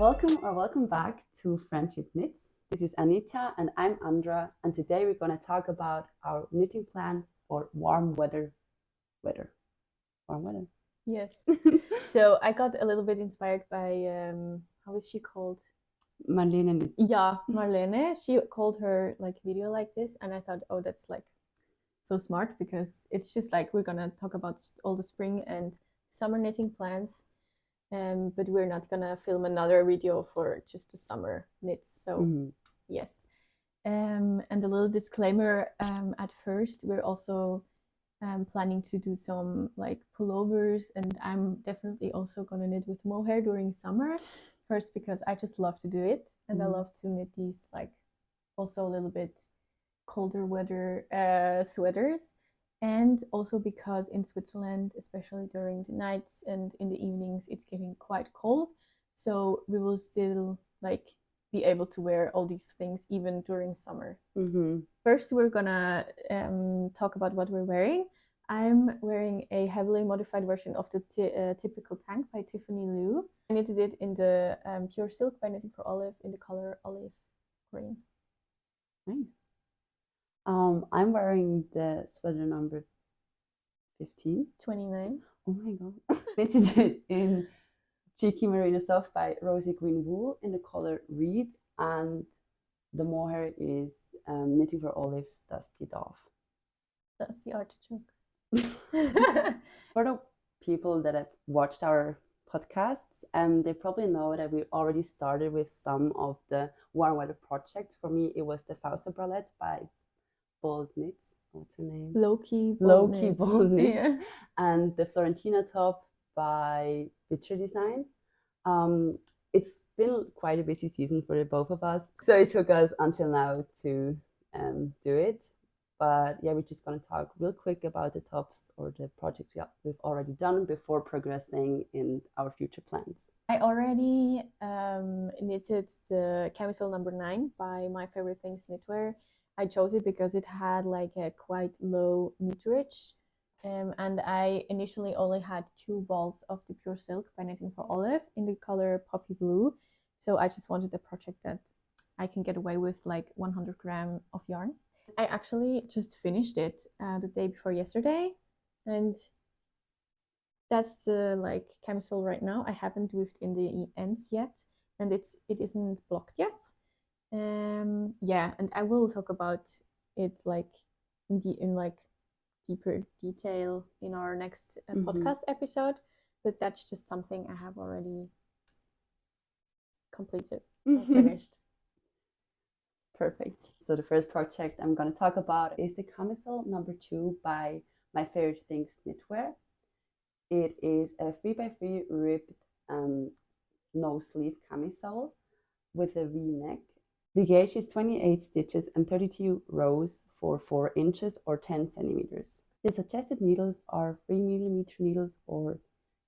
Welcome back to Friendship Knits. This is Anita and I'm Andra, and today we're going to talk about our knitting plans for warm weather. Warm weather. Yes. So I got a little bit inspired by how is she called? Marlene Knits. Yeah, Marlene. She called her like video like this, and I thought, oh, that's like so smart because it's just like we're gonna talk about all the spring and summer knitting plans. But we're not gonna film another video for just the summer knits. So yes. And a little disclaimer at first, we're also planning to do some like pullovers, and I'm definitely also gonna knit with mohair during summer. First because I just love to do it, and I love to knit these like also a little bit colder weather sweaters. And also because in Switzerland, especially during the nights and in the evenings, it's getting quite cold. So we will still like be able to wear all these things even during summer. First, we're gonna talk about what we're wearing. I'm wearing a heavily modified version of the typical tank by Tiffany Liu. I knitted it in the pure silk by Knitting for Olive in the color olive green. Nice. I'm wearing the sweater number 15. 29. Oh my god. Knitted it in Cheeky Merino Soft by Rosy Green Wool in the color Reed, and the mohair is Knitting for Olive's Dusty Dove. Dusty Artichoke. For the people that have watched our podcasts, they probably know that we already started with some of the warm weather projects. For me, it was the Fausta bralette by Bold Knits. What's her name? Low-key Bold Knits. Yeah. And the Florentina top by Witcher Design. It's been quite a busy season for the both of us, so it took us until now to do it. But yeah, we're just going to talk real quick about the tops or the projects we've already done before progressing in our future plans. I already knitted the camisole number 9 by My Favorite Things Knitwear. I chose it because it had like a quite low meterage, and I initially only had 2 balls of the pure silk by Knitting for Olive in the color poppy blue. So I just wanted a project that I can get away with like 100 grams of yarn. I actually just finished it the day before yesterday, and that's the like camisole right now. I haven't weaved in the ends yet, and it isn't blocked yet. Yeah, and I will talk about it like in like deeper detail in our next podcast episode, but that's just something I have already completed and finished. Perfect. So the first project I'm going to talk about is the camisole number 2 by My Favorite Things Knitwear. It is a 3x3 ribbed no sleeve camisole with a V-neck. The gauge is 28 stitches and 32 rows for 4 inches or 10 centimeters. The suggested needles are 3mm needles or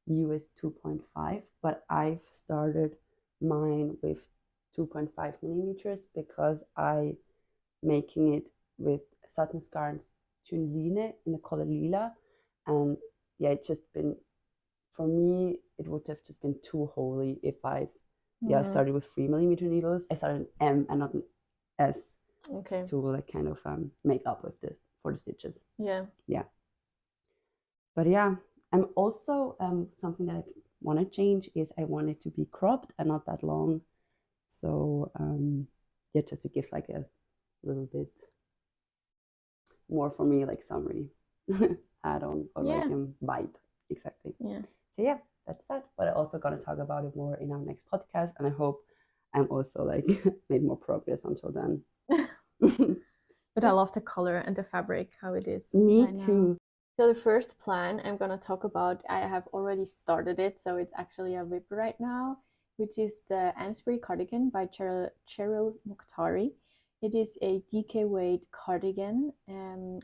US 2.5, but I've started mine with 2.5 millimeters because I'm making it with satin scarves Line in the color lila, and yeah, it's just been, for me, it would have just been too holy if I've started with 3mm needles. I started an M and not an S to like kind of make up with this for the stitches. Yeah. But yeah, I'm also something that I want to change is I want it to be cropped and not that long. So yeah, just it gives like a little bit more for me, like summery add-on or like vibe. Exactly. Yeah. So yeah, that's that. But I'm also gonna talk about it more in our next podcast, and I hope I'm also like made more progress until then. But I love the color and the fabric, how it is. Me too. So the first plan I'm gonna talk about, I have already started it, so it's actually a whip right now, which is the Amesbury cardigan by Cheryl Mukhtari. It is a DK weight cardigan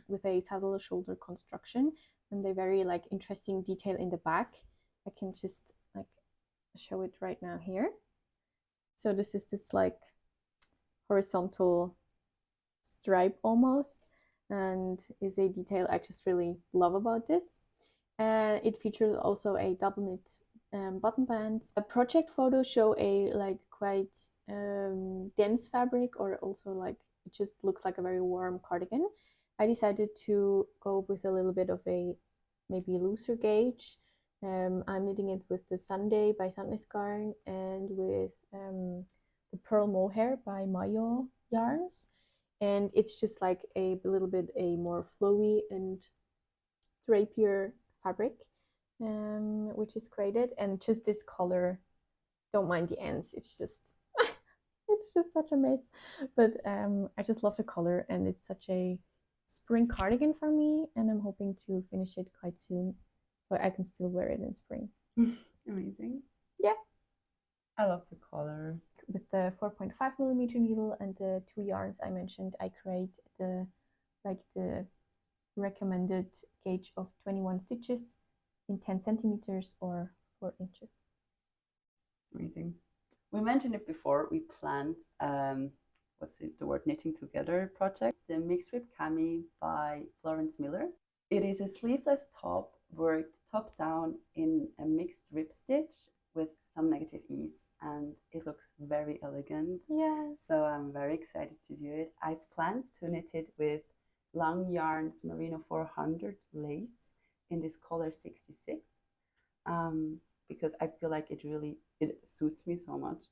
with a saddle shoulder construction and a very like interesting detail in the back. I can just like show it right now here. So this is this like horizontal stripe almost, and is a detail I just really love about this. It features also a double knit button bands. A project photos show a like quite dense fabric, or also like it just looks like a very warm cardigan. I decided to go with a little bit of a maybe looser gauge. I'm knitting it with the Sunday by Sandnes Garn and with the Pearl Mohair by Mayo Yarns. And it's just like a little bit a more flowy and drapier fabric, which is created. And just this color, don't mind the ends, it's just it's just such a mess. But I just love the color, and it's such a spring cardigan for me, and I'm hoping to finish it quite soon so I can still wear it in spring. Amazing. Yeah. I love the color. With the 4.5mm needle and the 2 yarns I mentioned, I create the recommended gauge of 21 stitches in 10 centimeters or 4 inches. Amazing. We mentioned it before. We planned the word knitting together project, the mixed rib cami by Florence Miller. It is a sleeveless top worked top down in a mixed rib stitch with some negative ease, and it looks very elegant. Yes. So I'm very excited to do it. I've planned to knit it with Long Yarns Merino 400 lace in this color 66, because I feel like it suits me so much.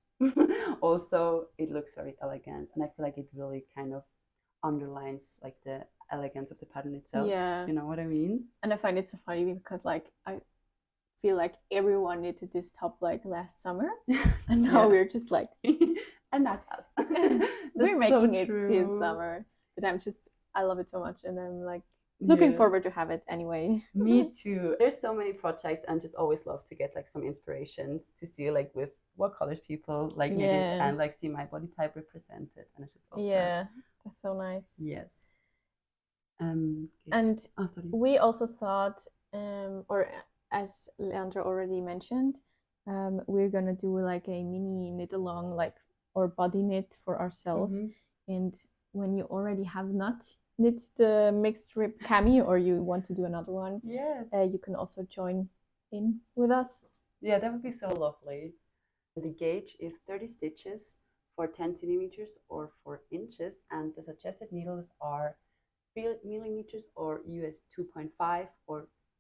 Also, it looks very elegant, and I feel like it really kind of underlines like the elegance of the pattern itself. Yeah. You know what I mean? And I find it so funny because like I feel like everyone knitted this top like last summer, and now we're just like and that's us. We're making it this summer, but I love it so much, and I'm like looking forward to have it anyway. Me too. There's so many projects, and just always love to get like some inspirations to see like with what colors people like knit it, and like see my body type represented, and I just love that. That's so nice. Yes. And we also thought, or as Leandra already mentioned, we're gonna do like a mini knit along, like, or body knit for ourselves. And when you already have not knit the mixed rib cami, or you want to do another one, you can also join in with us. Yeah, that would be so lovely. The gauge is 30 stitches for 10 centimeters or 4 inches, and the suggested needles are 3 millimeters or US 2.5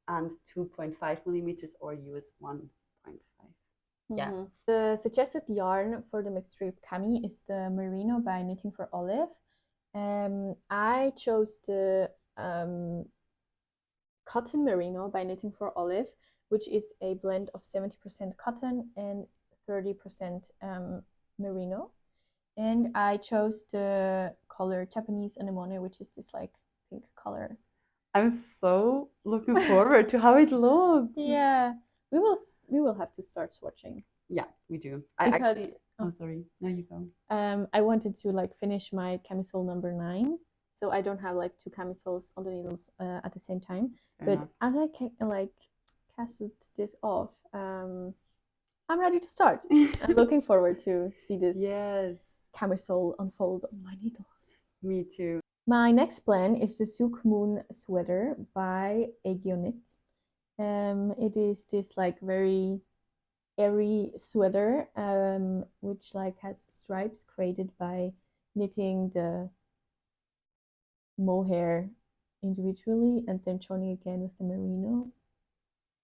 and 2.5 millimeters or US 1.5. Yeah. The suggested yarn for the mixed rib cami is the Merino by Knitting for Olive. I chose the cotton merino by Knitting for Olive, which is a blend of 70% cotton and 30% merino. And I chose the color Japanese anemone, which is this like pink color. I'm so looking forward to how it looks. Yeah, we will have to start swatching. Yeah, we do. Sorry. No, you go. I wanted to like finish my camisole number 9, so I don't have like 2 camisoles on the needles at the same time. Fair enough. As I can like casted this off, I'm ready to start. I'm looking forward to see this camisole unfold on my needles. Me too. My next plan is the Sook Moon sweater by Knit. It is this like very airy sweater, which like has stripes created by knitting the mohair individually and then joining again with the merino.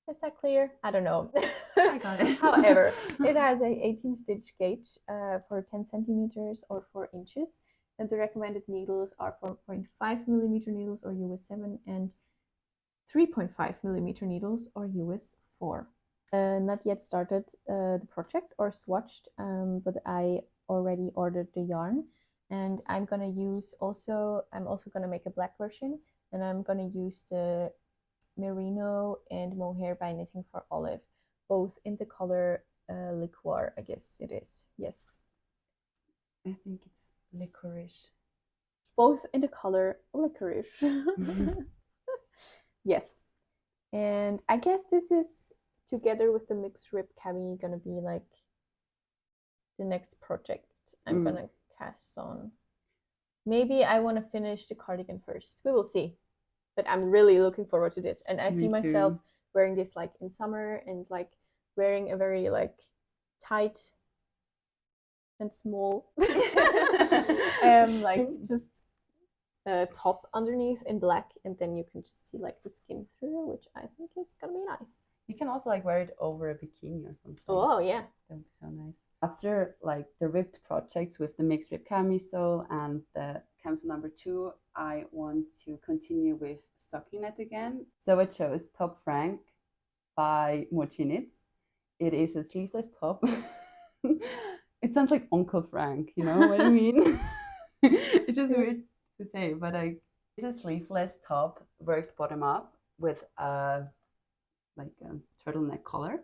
Is that clear? I don't know. I got it. However, it has a 18 stitch gauge for 10 centimeters or 4 inches. And the recommended needles are 4.5 millimeter needles or US 7 and 3.5 millimeter needles or US 4. Not yet started the project or swatched, but I already ordered the yarn, and I'm also gonna make a black version, and I'm gonna use the merino and mohair by Knitting for Olive, both in the color liqueur, I guess it is. Yes, I think it's licorice. Both in the color licorice. Yes, and I guess this is, together with the mixed rib cami, gonna be like the next project I'm gonna cast on. Maybe I want to finish the cardigan first. We will see. But I'm really looking forward to this, and I see myself wearing this like in summer and like wearing a very like tight and small like just top underneath in black, and then you can just see like the skin through, which I think is gonna be nice. You can also like wear it over a bikini or something. Oh yeah, that would be so nice. After like the ribbed projects with the mixed rib camisole and the camisole number 2, I want to continue with stockinette again. So I chose Top Frank by Mochi Knits. It is a sleeveless top. It sounds like Uncle Frank, you know what I mean? It's just weird to say, but it's a sleeveless top worked bottom up with a turtleneck collar.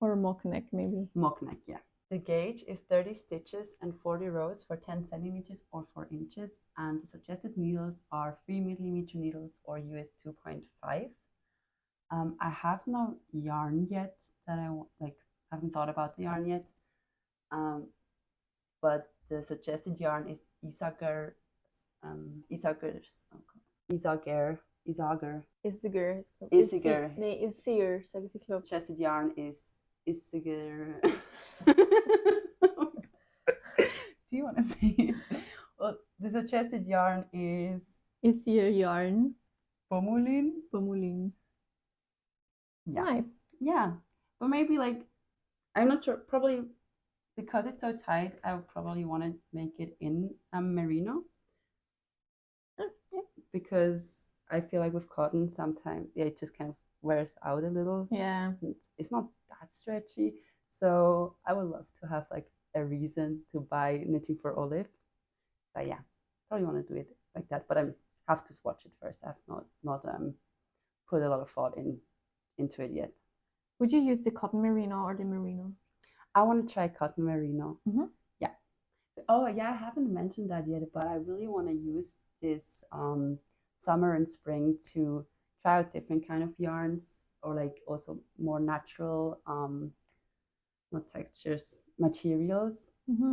Or a mock neck, maybe. Mock neck, yeah. The gauge is 30 stitches and 40 rows for 10 centimeters or 4 inches, and the suggested needles are 3mm needles or US 2.5. I have no yarn yet that I haven't thought about the yarn yet, but the suggested yarn is Isager. Nee, Isiger, sag ich glaube. Suggested yarn is Isiger. Do you want to say it? Well, the suggested yarn is Isiger yarn. Pomulin. Yeah. Nice. Yeah, but maybe like, I'm not sure, probably because it's so tight, I would probably want to make it in merino. Yeah. Because I feel like with cotton sometimes it just kind of wears out a little. Yeah. It's not that stretchy. So I would love to have like a reason to buy knitting for Olive. So yeah, probably want to do it like that, but I have to swatch it first. I've not put a lot of thought into it yet. Would you use the cotton merino or the merino? I want to try cotton merino. Yeah. Oh yeah, I haven't mentioned that yet, but I really want to use this summer and spring to try out different kind of yarns, or like also more natural not textures, materials.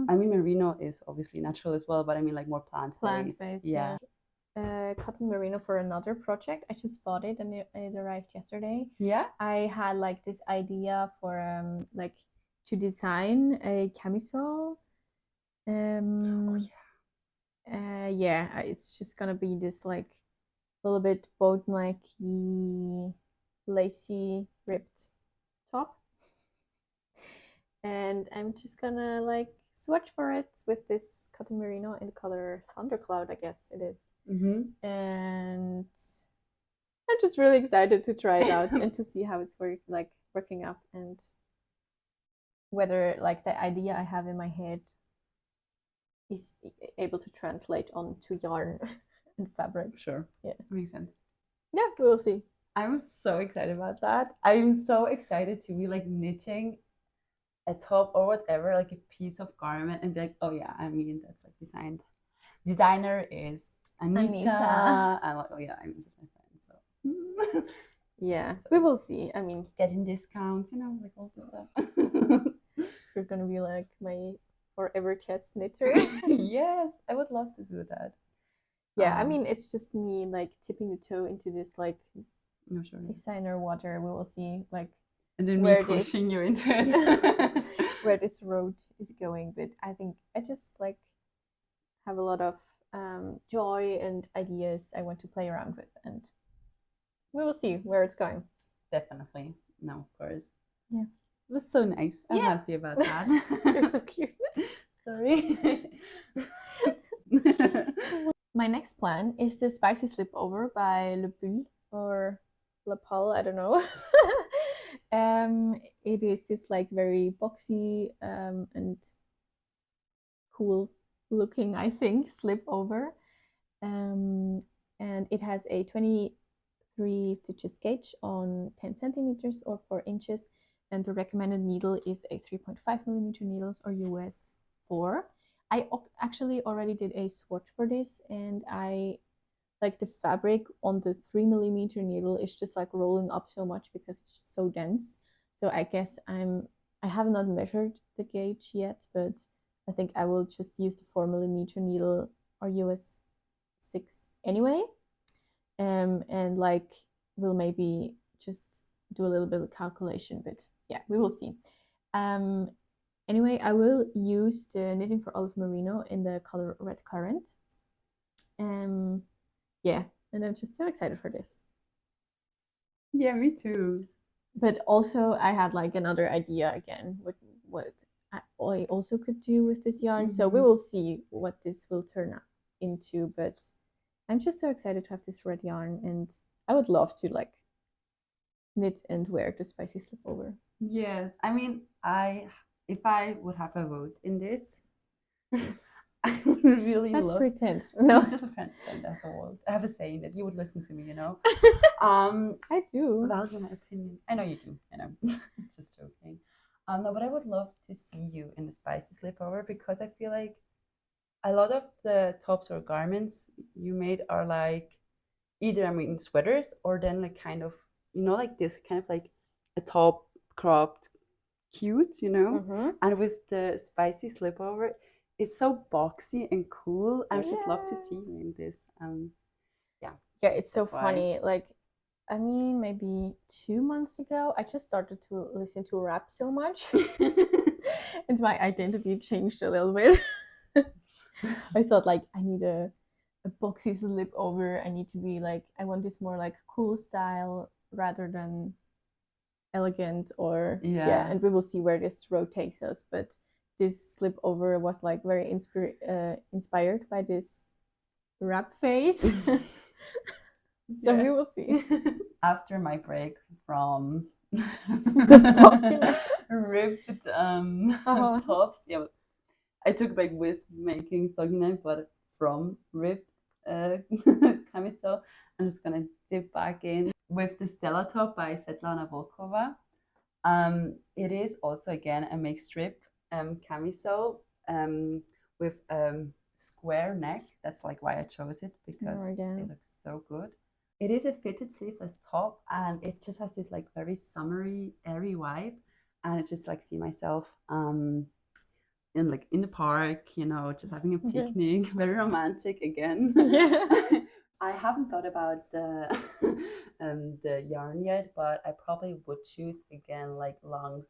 I mean, merino is obviously natural as well, but I mean like more plant-based. Yeah. Cotton merino for another project. I just bought it and it arrived yesterday. Yeah. I had like this idea for like to design a camisole. Oh yeah. Yeah, it's just gonna be this like a little bit boat necky, lacy, ripped top, and I'm just gonna like swatch for it with this cotton merino in the color Thundercloud, I guess it is. And I'm just really excited to try it out and to see how it's working up, and whether like the idea I have in my head is able to translate onto yarn and fabric. Sure. Yeah. Makes sense. Yeah, we'll see. I'm so excited about that. I'm so excited to be like knitting a top or whatever, like a piece of garment, and be like, oh yeah, I mean that's like designed. Designer is Anita. I'm like, oh yeah, Anita's my friend. So yeah, so we will see. I mean, getting discounts, you know, like all the stuff. You're gonna be like my forever test knitter. Yes, I would love to do that. Yeah, I mean, it's just me like tipping the toe into this like designer water. We will see like, and then me pushing you into it. Where this road is going. But I think I just like have a lot of joy and ideas I want to play around with, and we will see where it's going. Definitely. No, of course. Yeah. It was so nice. I'm happy about that. You're so cute. Sorry. My next plan is the Spicy Slipover by Le Bulle or La Paul, I don't know. It is this like very boxy and cool looking, I think, slipover. And it has a 23 stitches gauge on 10 centimeters or 4 inches. And the recommended needle is a 3.5mm needles or US 4. I actually already did a swatch for this, and I like the fabric on the 3mm needle is just like rolling up so much because it's just so dense. So I guess I have not measured the gauge yet, but I think I will just use the 4mm needle or US 6 anyway. And like will maybe just do a little bit of calculation, but yeah, we will see. Anyway, I will use the Knitting for Olive Merino in the color Red Currant. Yeah, and I'm just so excited for this. Yeah, me too. But also I had like another idea again what I also could do with this yarn. So we will see what this will turn out into, but I'm just so excited to have this red yarn, and I would love to like knit and wear the spicy slipover. Yes, I mean, if I would have a vote in this, I would really Let's love. pretend. No, Just a friend. That's a vote. I have a saying that you would listen to me. You know. I do. Value my opinion. I know you do. I know. Just joking. No, but I would love to see you in the spicy slipover, because I feel like a lot of the tops or garments you made are like either, I mean, sweaters, or then like kind of, you know, like this kind of like a top cropped cute, you know. And with the spicy slipover, it's so boxy and cool. I would just love to see you in this. Yeah, it's so that's why. funny. Like, I mean, maybe 2 months ago, I just started to listen to rap so much, and my identity changed a little bit. I thought like I need a boxy slipover. I need to be like, I want this more like cool style rather than elegant, or Yeah. And we will see where this road takes us. But this slipover was like very inspired by this rap phase. So we will see. After my break from The stocking ripped tops, yeah, I took a break with making stocking, but from ripped camisole, I'm just gonna dip back in with the Stella top by Svetlana Volkova. It is also again a mixed strip camisole with square neck. That's like why I chose it, because it looks so good. It is a fitted sleeveless top, and it just has this like very summery, airy vibe, and I just like see myself in the park, you know, just having a picnic. Very romantic again. I haven't thought about the yarn yet, but I probably would choose again like Long's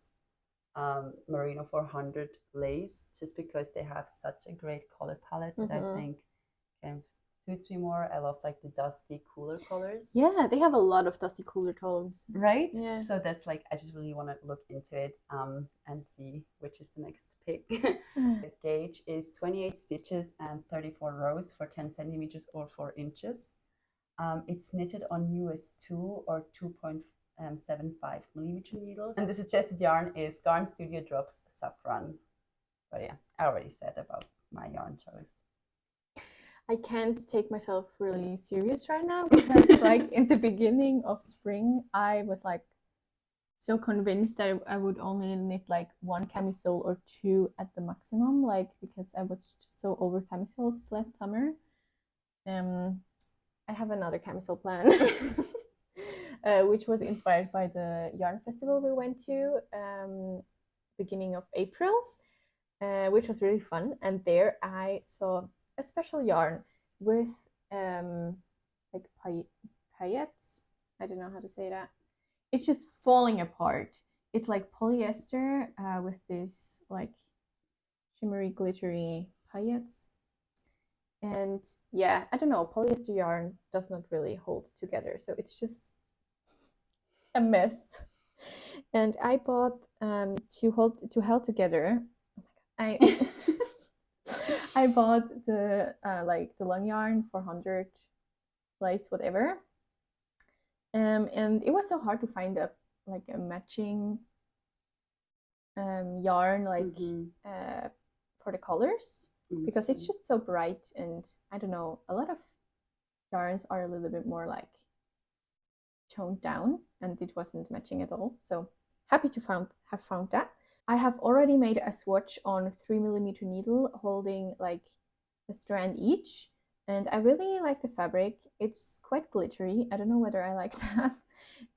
Merino 400 lace, just because they have such a great color palette that I think kind of suits me more. I love like the dusty, cooler colors. Yeah, they have a lot of dusty, cooler tones. Right? Yeah. So that's like, I just really want to look into it and see which is the next pick. The gauge is 28 stitches and 34 rows for 10 centimeters or 4 inches. It's knitted on US 2 or 2.75 millimeter needles. And the suggested yarn is Garn Studio Drops Saffron. But yeah, I already said about my yarn choice. I can't take myself really serious right now, because like in the beginning of spring, I was like so convinced that I would only knit like 1 camisole or 2 at the maximum, like because I was just so over camisoles last summer. I have another camisole plan, which was inspired by the yarn festival we went to beginning of April, which was really fun. And there I saw a special yarn with like paillettes. I don't know how to say that. It's just falling apart. It's like polyester with this like shimmery, glittery paillettes. And yeah, I don't know, polyester yarn does not really hold together, so it's just a mess. And I bought to hold together. I bought the like the long yarn 400 lace whatever, and it was so hard to find a matching yarn like for the colors, because it's just so bright, and I don't know, a lot of yarns are a little bit more like toned down, and it wasn't matching at all. So happy to have found that. I have already made a swatch on 3mm needle holding like a strand each, and I really like the fabric. It's quite glittery. I don't know whether I like that.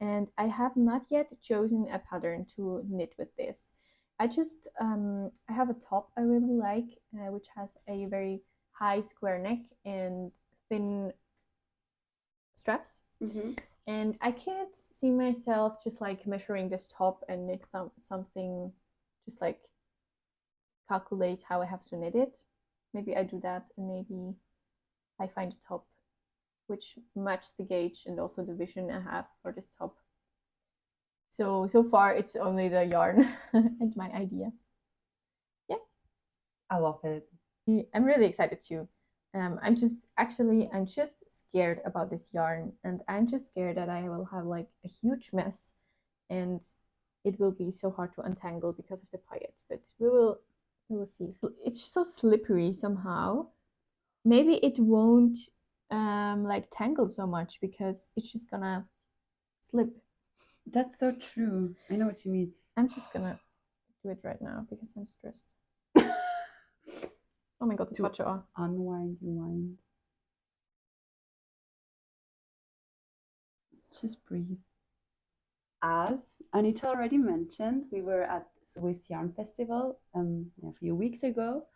And I have not yet chosen a pattern to knit with this. I just I have a top I really like, which has a very high square neck and thin straps. And I can't see myself just like measuring this top and knit something, just like calculate how I have to knit it. Maybe I do that, and maybe I find a top which matches the gauge and also the vision I have for this top. So far it's only the yarn and my idea. Yeah, I love it. I'm really excited too. I'm just scared about this yarn, and I'm just scared that I will have like a huge mess, and it will be so hard to untangle because of the paillettes. But we will see. It's so slippery somehow. Maybe it won't like tangle so much because it's just gonna slip. That's so true. I know what you mean. I'm just gonna do it right now because I'm stressed. Oh my god, this watcher. Unwind, rewind. Just breathe. As Anita already mentioned, we were at Swiss Yarn Festival a few weeks ago,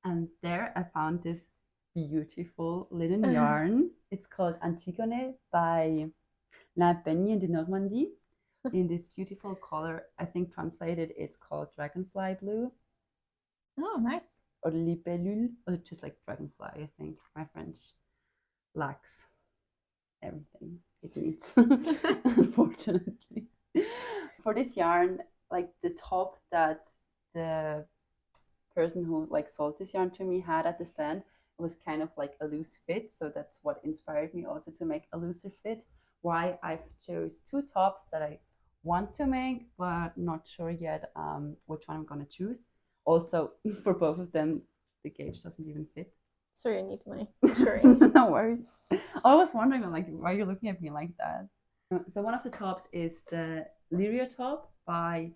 and there I found this beautiful linen yarn. It's called Antigone by La Peigne de Normandie in this beautiful color. I think translated it's called dragonfly blue. Oh, nice. Or libellule, or just like dragonfly. I think my French lacks everything it needs, unfortunately. For this yarn, like the top that the person who like sold this yarn to me had at the stand was kind of like a loose fit, so that's what inspired me also to make a looser fit. Why I've chose two tops that I want to make, but not sure yet which one I'm gonna choose. Also, for both of them, the gauge doesn't even fit. Sorry, I need my measuring. No worries. I was wondering, like, why you're looking at me like that. So one of the tops is the Lirio top by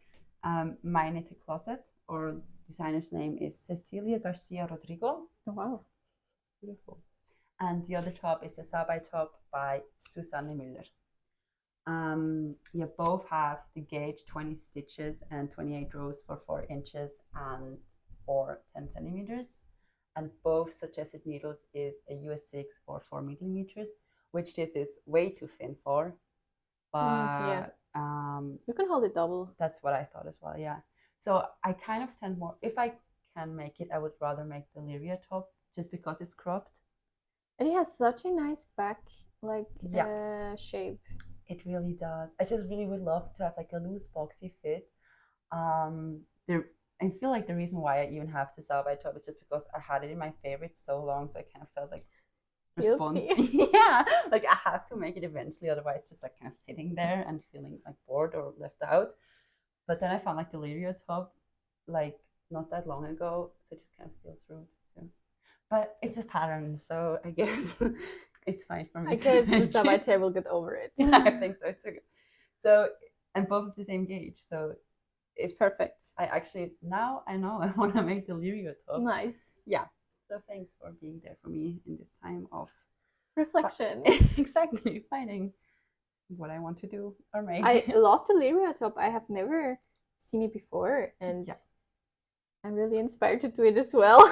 My Knitted Closet, or designer's name is Cecilia Garcia Rodrigo. Oh, wow. Beautiful. And the other top is the Sabai top by Susanne Müller. Both have the gauge 20 stitches and 28 rows for 4 inches and or 10 centimeters. And both suggested needles is a US 6 or 4 millimeters, which this is way too thin for. But you can hold it double. That's what I thought as well, yeah. So I kind of tend more, if I can make it, I would rather make the Lirio top just because it's cropped. And it has such a nice back shape. It really does. I just really would love to have like a loose boxy fit. I feel like the reason why I even have the Sabai top is just because I had it in my favorites so long, so I kind of felt like yeah, like I have to make it eventually, otherwise it's just like kind of sitting there and feeling like bored or left out. But then I found like the Lirio top like not that long ago, so it just kind of feels rude too. But it's a pattern, so I guess it's fine for me. I guess the Sabai tail will get over it. Yeah, I think so too. So, and both of the same gauge, so it's perfect. I actually, now I know I want to make the Lirio top. Nice. Yeah. So thanks for being there for me in this time of reflection. Exactly, finding what I want to do or make. I love the Lirio top. I have never seen it before, and I'm really inspired to do it as well.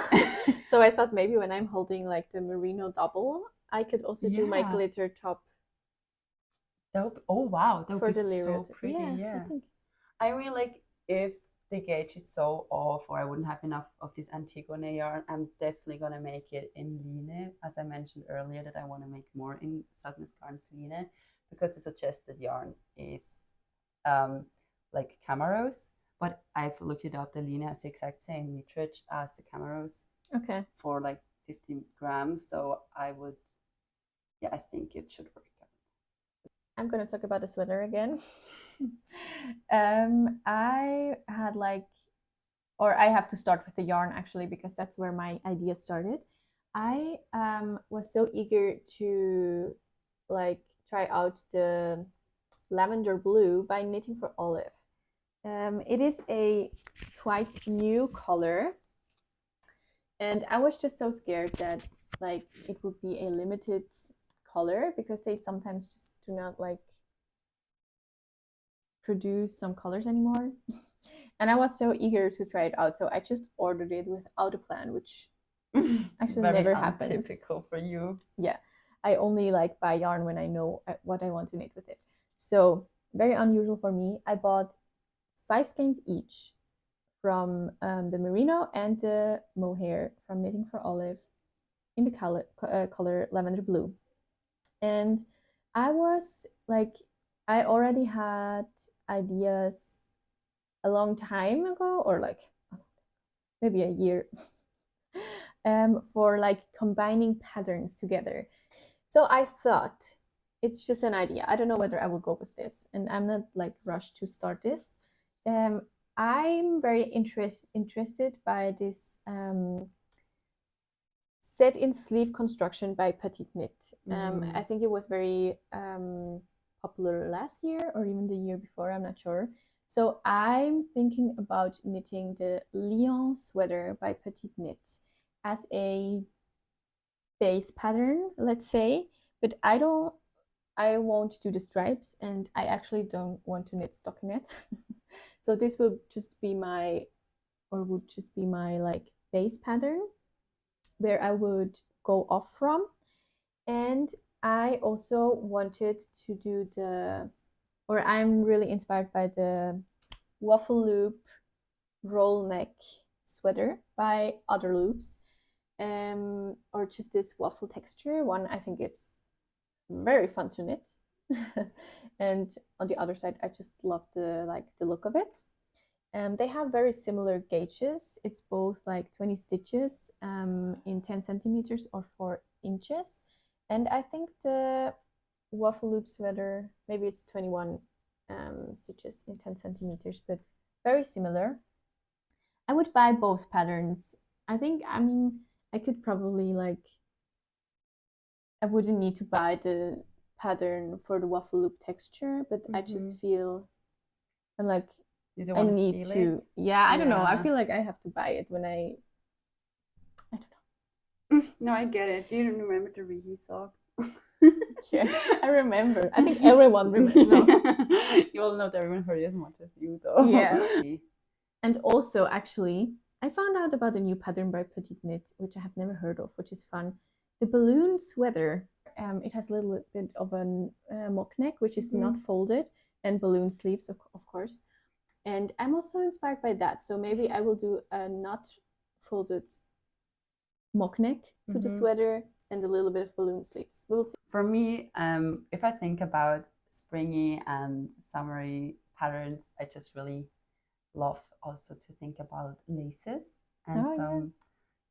So I thought maybe when I'm holding like the merino double, I could also do my glitter top. Oh wow, that would be so pretty. Yeah. I mean, like if the gauge is so off or I wouldn't have enough of this Antigone yarn, I'm definitely gonna make it in Line, as I mentioned earlier that I want to make more in Sadness Garns Line, because the suggested yarn is like camisoles, but I've looked it up. The Line has the exact same meterage as the camisoles. Okay. For like 50 grams, so I think it should work out. I'm gonna talk about the sweater again. I have to start with the yarn actually, because that's where my idea started. I was so eager to like try out the lavender blue by Knitting for Olive. It is a quite new color, and I was just so scared that like it would be a limited color, because they sometimes just do not like produce some colors anymore. And I was so eager to try it out, so I just ordered it without a plan, which actually never happens. Typical for you. Yeah, I only like buy yarn when I know what I want to knit with it. So very unusual for me. I bought 5 skeins each from the merino and the mohair from Knitting for Olive in the color lavender blue. And I was like, I already had ideas a long time ago, or like maybe a year, for like combining patterns together. So I thought it's just an idea. I don't know whether I will go with this, and I'm not like rushed to start this. I'm very interested by this set in sleeve construction by Petite Knit. I think it was very popular last year or even the year before, I'm not sure. So I'm thinking about knitting the Lyon sweater by Petite Knit as a base pattern, let's say, but I won't do the stripes, and I actually don't want to knit stockinette. So this will just be would just be my like base pattern where I would go off from. And I also wanted to do I'm really inspired by the waffle loop roll neck sweater by Other Loops, or just this waffle texture one. I think it's very fun to knit. And on the other side, I just love the look of it. They have very similar gauges. It's both like 20 stitches in 10 centimeters or 4 inches. And I think the waffle loop sweater, maybe it's 21 stitches in 10 centimeters, but very similar. I would buy both patterns. I mean, I could probably I wouldn't need to buy the pattern for the waffle loop texture, but I just feel I'm like, I need to. Yeah, I don't know. I feel like I have to buy it when I don't know. No, I get it. Do you remember the Reiki socks? Yes, I remember. I think everyone remembers. No. You all know that everyone heard it as much as you, though. Yeah. And also, actually, I found out about a new pattern by Petite Knit, which I have never heard of, which is fun. The balloon sweater. It has a little bit of a mock neck, which is not folded, and balloon sleeves, of course. And I'm also inspired by that. So maybe I will do a not folded mock neck to the sweater and a little bit of balloon sleeves. We'll see. For me, if I think about springy and summery patterns, I just really love also to think about laces and some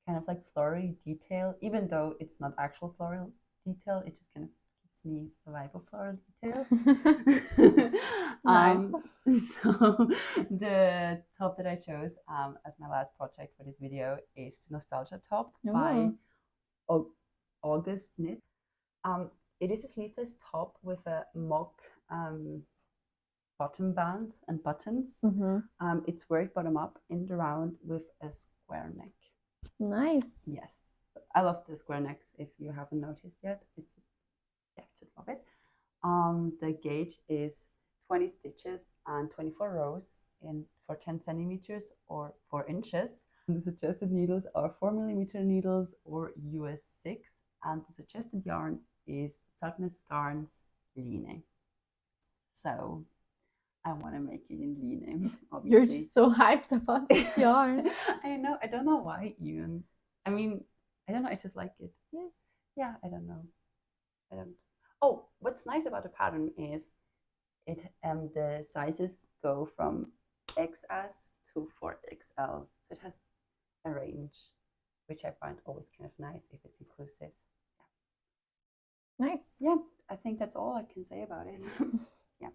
kind of like floral detail, even though it's not actual floral detail, it just kind of gives me the vibe of floral detail. Nice. So the top that I chose as my last project for this video is the Nostalgia top by August Knit. It is a sleeveless top with a mock bottom band and buttons. It's worked bottom up in the round with a square neck. Nice. Yes, I love the square necks. If you haven't noticed yet, it's just love it. The gauge is 20 stitches and 24 rows for 10 centimeters or 4 inches. The suggested needles are 4mm needles or US 6, and the suggested yarn is Sutness Garns Line. So I want to make it in Line, obviously. You're just so hyped about this yarn. I know. I don't know why even. I mean, I don't know. I just like it. Yeah. I don't know. I don't. Oh, what's nice about the pattern is the sizes go from XS to 4XL. So it has a range, which I find always kind of nice if it's inclusive. Nice. Yeah, I think that's all I can say about it. Yeah.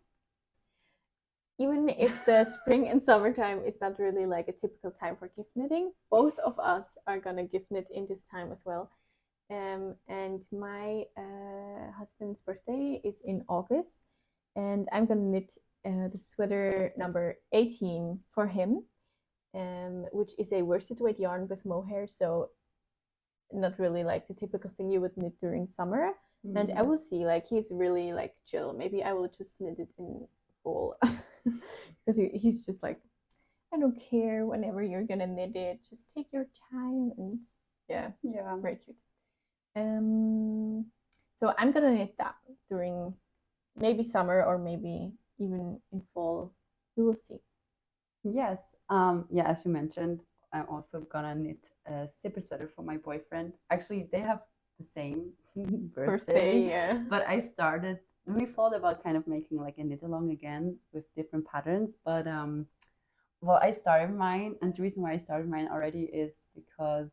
Even if the spring and summertime is not really like a typical time for gift knitting, both of us are gonna gift knit in this time as well. And my husband's birthday is in August, and I'm gonna knit the sweater number 18 for him, which is a worsted weight yarn with mohair, so not really like the typical thing you would knit during summer. And I will see, like, he's really like chill. Maybe I will just knit it in fall because he's just like, I don't care whenever you're gonna knit it, just take your time. And yeah, very cute. So I'm gonna knit that during maybe summer or maybe even in fall. We will see. Yes. Yeah, as you mentioned, I'm also gonna knit a zipper sweater for my boyfriend. Actually, they have the same birthday, Yeah. but we thought about kind of making like a knit along again with different patterns, but well, I started mine, and the reason why I started mine already is because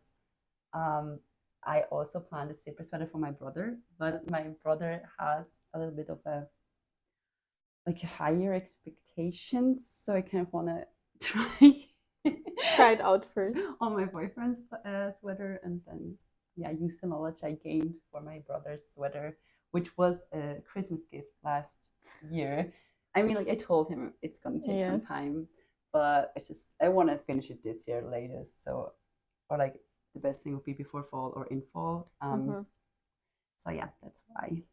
um I also planned a zipper sweater for my brother, but my brother has a little bit of a like higher expectations, so I kind of want to Try it out first. on my boyfriend's sweater, and then yeah, use the knowledge I gained for my brother's sweater, which was a Christmas gift last year. I mean, like I told him it's gonna take some time, but I want to finish it this year latest. So, or like the best thing would be before fall or in fall. So yeah, that's why.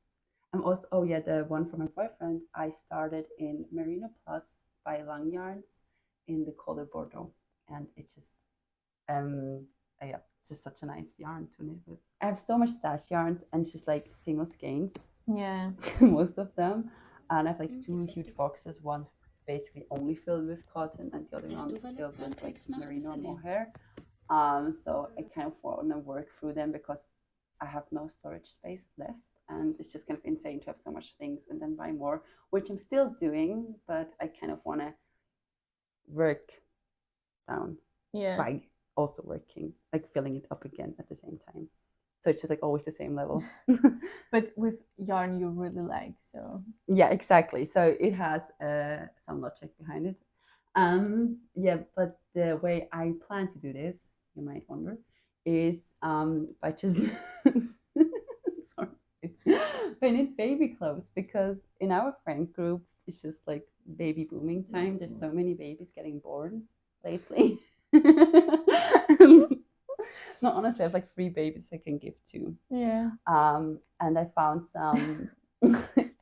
I'm also, oh yeah, the one for my boyfriend, I started in Merino Plus by Lyon in the color Bordeaux, and it just yeah, it's just such a nice yarn to knit with. I have so much stash yarns, and it's just like single skeins, Yeah. most of them, and I have like two huge boxes, one basically only filled with cotton and the other one filled with like merino and mohair. So I kind of want to work through them because I have no storage space left, and it's just kind of insane to have so much things and then buy more, which I'm still doing, but I kind of want to work down by also working, like filling it up again at the same time. So it's just like always the same level. But with yarn you really like, so yeah, exactly. So it has some logic behind it. Yeah, but the way I plan to do this, you might wonder, is by just sorry, by knit baby clothes, because in our friend group it's just like baby booming time. There's so many babies getting born lately. No, honestly, I have like 3 babies I can give to. Yeah. And I found some.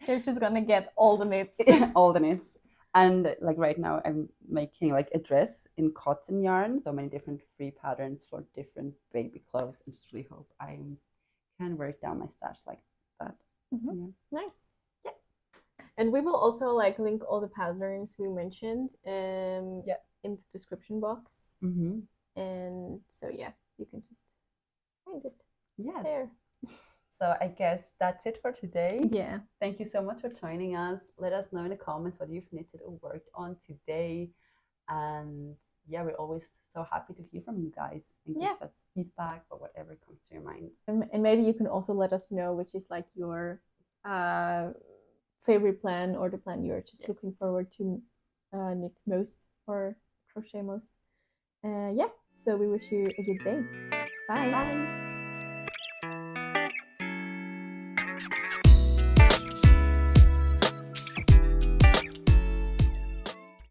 You're just gonna get all the knits. All the knits. And like right now I'm making like a dress in cotton yarn. So many different free patterns for different baby clothes. I just really hope I can work down my stash like that. Yeah. Nice. Yeah. And we will also like link all the patterns we mentioned in the description box. And so yeah, you can just find it there. So I guess that's it for today. Yeah. Thank you so much for joining us. Let us know in the comments what you've knitted or worked on today. And yeah, we're always so happy to hear from you guys and give us feedback or whatever comes to your mind. And maybe you can also let us know which is like your favorite plan, or the plan you're just looking forward to knit most or crochet most. Yeah, so we wish you a good day. Bye.